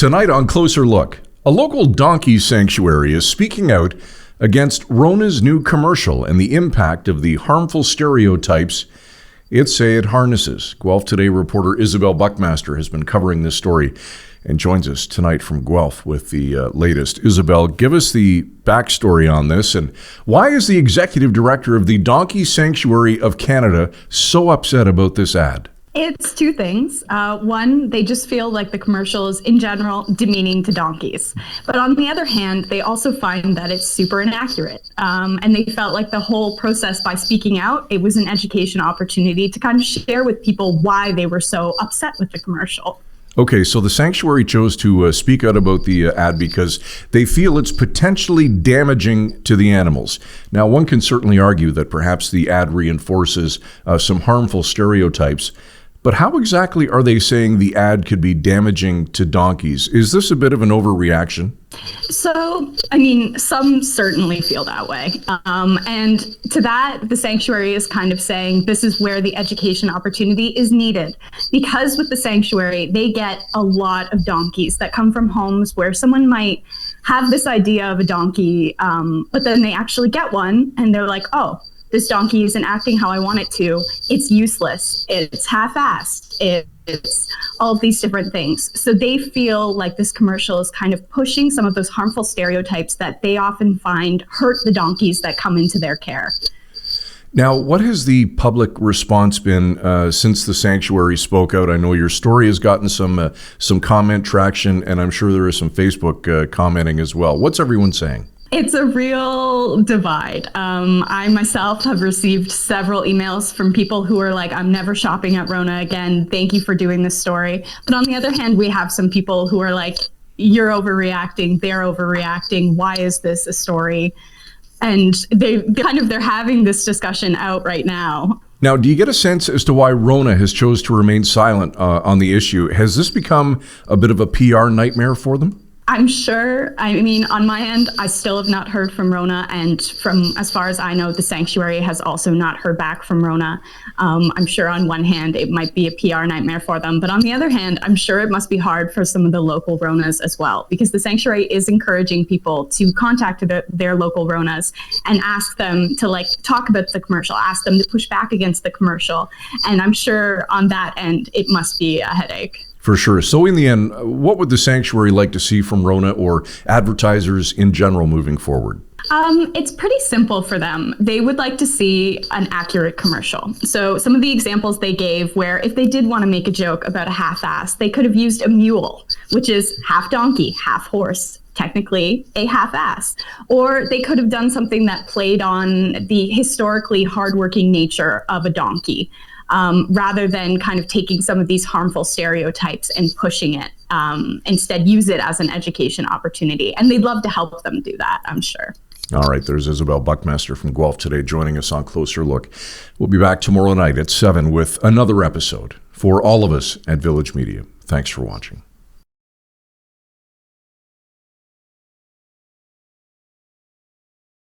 Tonight on Closer Look, a local donkey sanctuary is speaking out against RONA's new commercial and the impact of the harmful stereotypes it harnesses. GuelphToday reporter Isabel Buckmaster has been covering this story and joins us tonight from Guelph with the latest. Isabel, give us the backstory on this, and why is the executive director of the Donkey Sanctuary of Canada so upset about this ad? It's two things. One, they just feel like the commercial is in general demeaning to donkeys. But on the other hand, they also find that it's super inaccurate. And they felt like the whole process, by speaking out, it was an education opportunity to kind of share with people why they were so upset with the commercial. Okay, so the sanctuary chose to speak out about the ad because they feel it's potentially damaging to the animals. Now, one can certainly argue that perhaps the ad reinforces some harmful stereotypes. But how exactly are they saying the ad could be damaging to donkeys? Is this a bit of an overreaction? So, some certainly feel that way. And to that, the sanctuary is kind of saying this is where the education opportunity is needed. Because with the sanctuary, they get a lot of donkeys that come from homes where someone might have this idea of a donkey, but then they actually get one and they're like, oh, this donkey isn't acting how I want it to. It's useless. It's half-assed. It's all of these different things. So they feel like this commercial is kind of pushing some of those harmful stereotypes that they often find hurt the donkeys that come into their care. Now, what has the public response been since the sanctuary spoke out? I know your story has gotten some comment traction, and I'm sure there is some Facebook commenting as well. What's everyone saying? It's a real divide. I myself have received several emails from people who are like, I'm never shopping at RONA again. Thank you for doing this story. But on the other hand, we have some people who are like, you're overreacting. They're overreacting. Why is this a story? And they're having this discussion out right now. Now, do you get a sense as to why RONA has chose to remain silent on the issue? Has this become a bit of a PR nightmare for them? I'm sure. On my end, I still have not heard from RONA, and from as far as I know, the sanctuary has also not heard back from RONA. I'm sure on one hand, it might be a PR nightmare for them, but on the other hand, I'm sure it must be hard for some of the local RONAs as well, because the sanctuary is encouraging people to contact their local RONAs and ask them to talk about the commercial, ask them to push back against the commercial. And I'm sure on that end, it must be a headache. For sure. So in the end, what would the sanctuary like to see from RONA or advertisers in general moving forward? It's pretty simple for them. They would like to see an accurate commercial. So some of the examples they gave where if they did want to make a joke about a half-ass, they could have used a mule, which is half donkey, half horse, technically a half-ass. Or they could have done something that played on the historically hardworking nature of a donkey. Rather than kind of taking some of these harmful stereotypes and pushing it, instead use it as an education opportunity. And they'd love to help them do that, I'm sure. All right, there's Isabel Buckmaster from GuelphToday joining us on Closer Look. We'll be back tomorrow night at 7 with another episode for all of us at Village Media. Thanks for watching.